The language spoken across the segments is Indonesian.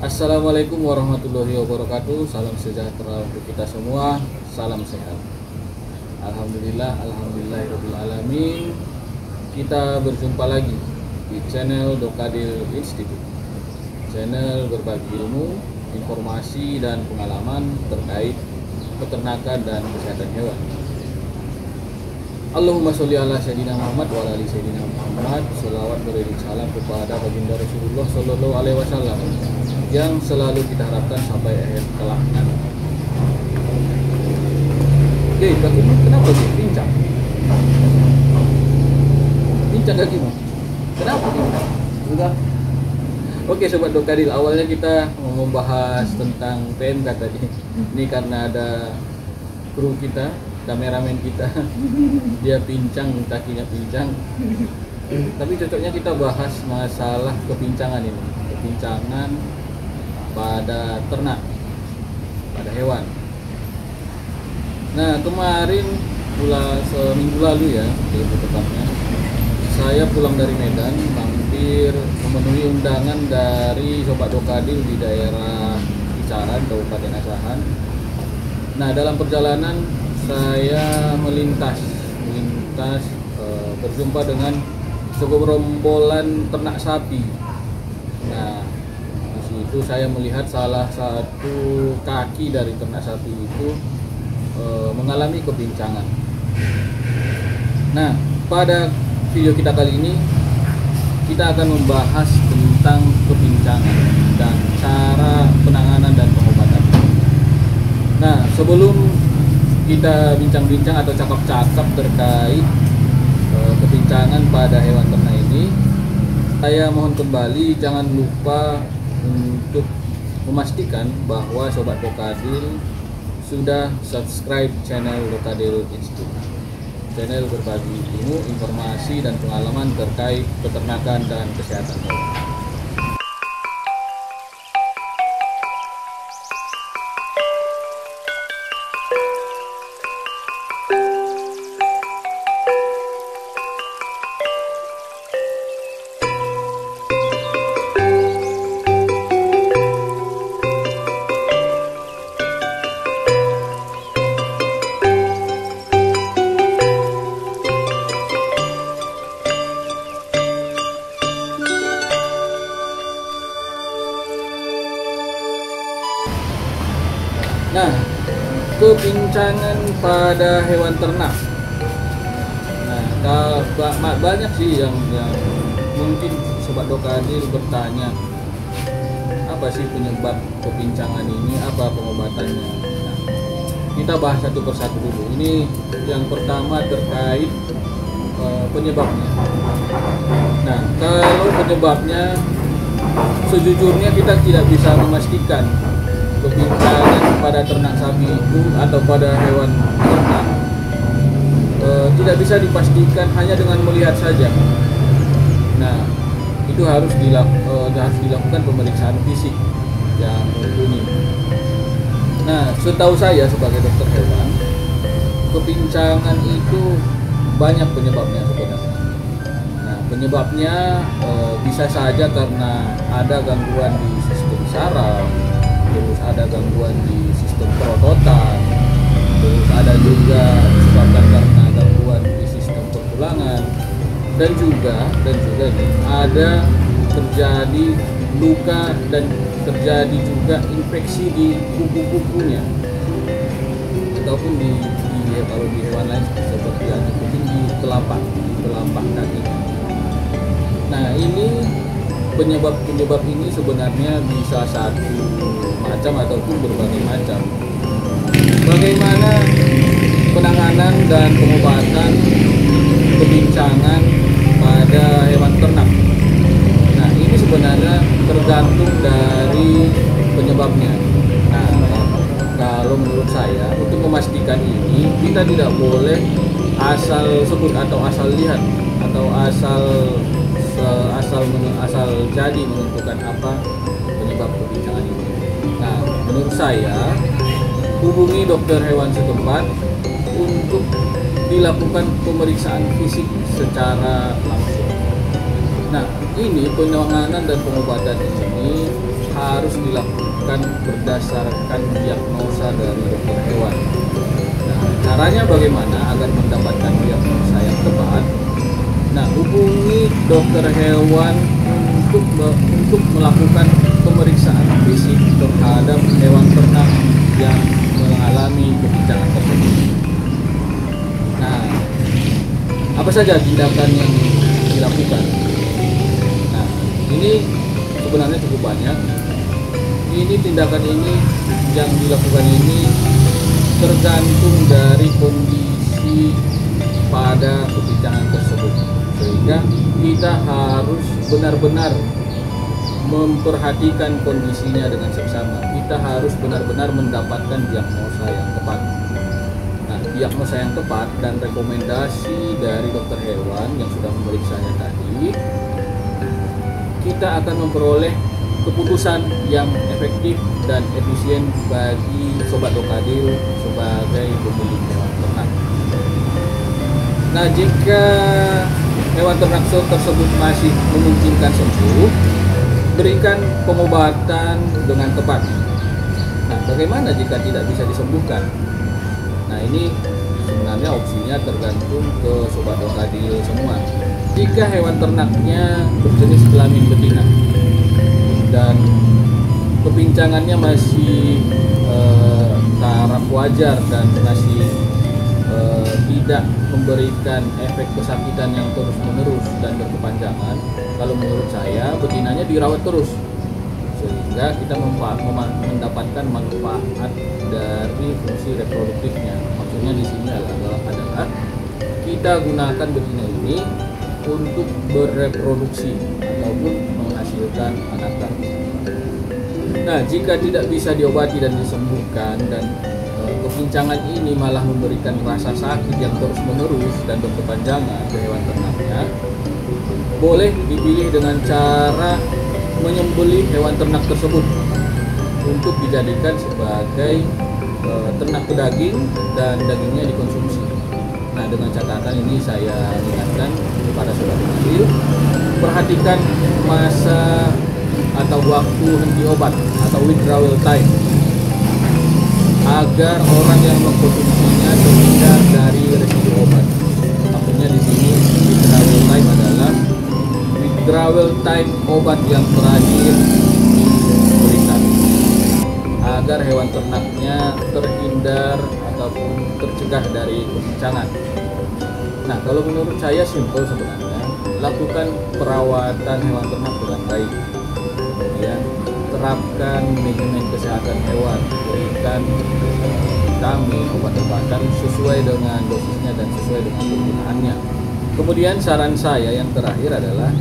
Assalamualaikum warahmatullahi wabarakatuh. Salam sejahtera untuk kita semua. Salam sehat. Alhamdulillahirabbil alamin. Kita berjumpa lagi di channel Dokadil Institute. Channel berbagi ilmu, informasi dan pengalaman terkait peternakan dan kesehatan hewan. Allahumma sholli ala sayyidina Muhammad wa ala ali sayyidina Muhammad. Sholawat beriring salam kepada baginda Rasulullah sallallahu alaihi wasallam yang selalu kita harapkan sampai akhir kelak nanti. Oke, kakimu kenapa sih pincang? Pincang kakimu? Kenapa pincang? Sudah. Oke Sobat Dokadil, awalnya kita mau membahas tentang PMK tadi. Ini karena ada kru kita, kameramen kita, dia pincang, kakinya pincang. Tapi cocoknya kita bahas masalah kepincangan ini, kepincangan pada ternak, pada hewan. Nah kemarin seminggu lalu ya, lebih tepatnya, saya pulang dari Medan, mampir memenuhi undangan dari Sobat Dokadil di daerah Kisaran, Kabupaten Asahan. Nah dalam perjalanan saya melintas berjumpa dengan segerombolan ternak sapi. Nah di situ saya melihat salah satu kaki dari ternak sapi itu mengalami kepincangan. Nah pada video kita kali ini kita akan membahas tentang kepincangan dan cara penanganan dan pengobatan. Nah sebelum kita bincang-bincang atau cakap-cakap terkait kepincangan pada hewan ternak ini, saya mohon kembali jangan lupa untuk memastikan bahwa Sobat Dokadil sudah subscribe channel Dokadil Institute, channel berbagi ilmu, informasi dan pengalaman terkait peternakan dan kesehatan hewan. Nah, kepincangan pada hewan ternak. Nah, banyak sih yang mungkin Sobat Dokadil bertanya, apa sih penyebab kepincangan ini, apa pengobatannya? Nah, kita bahas satu persatu dulu. Ini yang pertama terkait penyebabnya. Nah, kalau penyebabnya sejujurnya kita tidak bisa memastikan kepincangan pada ternak sapi itu atau pada hewan ternak tidak bisa dipastikan hanya dengan melihat saja. Nah itu harus dilakukan pemeriksaan fisik yang mumpuni. Nah setahu saya sebagai dokter hewan, kepincangan itu banyak penyebabnya sebenarnya. Nah penyebabnya bisa saja karena ada gangguan di sistem saraf, terus ada gangguan di sistem perototan, terus ada juga disebabkan karena gangguan di sistem pertulangan, dan juga nih ada terjadi luka dan terjadi juga infeksi di kuku-kukunya ataupun kalau di hewan lain seperti yang kucing di telapak kakinya. Nah ini penyebab ini sebenarnya bisa satu macam ataupun berbagai macam. Bagaimana penanganan dan pengobatan kepincangan pada hewan ternak? Nah ini sebenarnya tergantung dari penyebabnya. Nah kalau menurut saya untuk memastikan ini kita tidak boleh asal sebut atau asal lihat atau asal jadi menentukan apa penyebab kepincangan ini. Nah, menurut saya hubungi dokter hewan setempat untuk dilakukan pemeriksaan fisik secara langsung. Nah, ini penanganan dan pengobatan ini harus dilakukan berdasarkan diagnosa dari dokter hewan. Nah, caranya bagaimana agar mendapatkan diagnosa yang tepat? Nah, hubungi dokter hewan untuk melakukan pemeriksaan fisik terhadap hewan ternak yang mengalami kepincangan tersebut. Nah, apa saja tindakan yang dilakukan? Nah, ini sebenarnya cukup banyak. Tindakan ini yang dilakukan ini tergantung dari kondisi pada kepincangan tersebut, sehingga kita harus benar-benar memperhatikan kondisinya dengan seksama. Kita harus benar-benar mendapatkan diagnosa yang tepat. Nah, diagnosa yang tepat dan rekomendasi dari dokter hewan yang sudah memeriksanya tadi, kita akan memperoleh keputusan yang efektif dan efisien bagi Sobat Dokadil sebagai pemilik hewan ternak. Nah, jika hewan ternak tersebut masih memungkinkan sembuh, berikan pengobatan dengan tepat. Nah, bagaimana jika tidak bisa disembuhkan? Nah, ini sebenarnya opsinya tergantung ke Sobat Dokadil semua. Jika hewan ternaknya berjenis kelamin betina dan kepincangannya masih taraf wajar dan masih tidak memberikan efek kesakitan yang terus-menerus dan berkepanjangan, kalau menurut saya betinanya dirawat terus sehingga kita mendapatkan manfaat dari fungsi reproduktifnya. Maksudnya di sini adalah kita gunakan betina ini untuk bereproduksi ataupun menghasilkan anak tangki. Nah, jika tidak bisa diobati dan disembuhkan dan kepincangan ini malah memberikan rasa sakit yang terus-menerus dan berkepanjangan ke hewan ternaknya, boleh dipilih dengan cara menyembelih hewan ternak tersebut untuk dijadikan sebagai ternak pedaging dan dagingnya dikonsumsi. Nah, dengan catatan ini saya ingatkan kepada Sobat Dokadil, perhatikan masa atau waktu henti obat atau withdrawal time agar orang yang mengkonsumsinya terhindar dari residu obat. Maksudnya di sini withdrawal time adalah withdrawal time obat yang terakhir diberikan agar hewan ternaknya terhindar ataupun tercegah dari kepincangan. Nah, kalau menurut saya simpel sebenarnya, lakukan perawatan hewan ternak dengan baik. Ya, terapkan manajemen kesehatan hewan, berikan vitamin, obat-obatan sesuai dengan dosisnya dan sesuai dengan penggunaannya. Kemudian saran saya yang terakhir adalah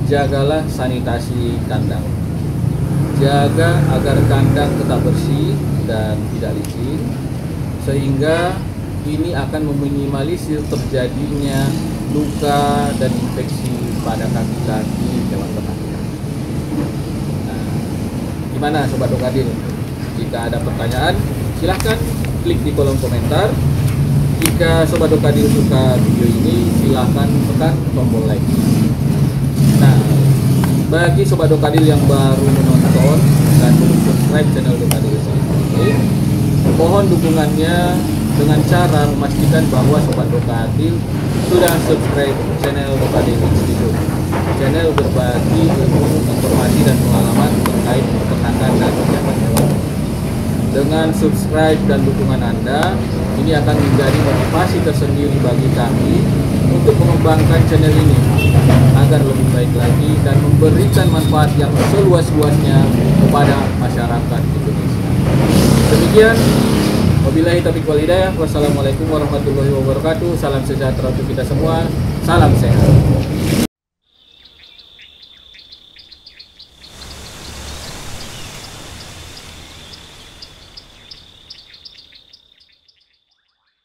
jagalah sanitasi kandang. Jaga agar kandang tetap bersih dan tidak licin, sehingga ini akan meminimalisir terjadinya luka dan infeksi pada kaki-kaki hewan ternak. Gimana Sobat Dokadil? Jika ada pertanyaan, silahkan klik di kolom komentar. Jika Sobat Dokadil suka video ini, silahkan tekan tombol like. Nah, bagi Sobat Dokadil yang baru menonton dan belum subscribe channel Dokadil ini, mohon dukungannya dengan cara memastikan bahwa Sobat Dokadil sudah subscribe channel Dokadil Institute. Channel berbagi ilmu, informasi dan pengalaman terkait peternakan dan kesehatan hewan. Dengan subscribe dan dukungan Anda, ini akan menjadi motivasi tersendiri bagi kami untuk mengembangkan channel ini agar lebih baik lagi dan memberikan manfaat yang seluas-luasnya kepada masyarakat Indonesia. Demikian, wabillahi taufiq wal hidayah. Wassalamualaikum warahmatullahi wabarakatuh. Salam sejahtera untuk kita semua. Salam sehat.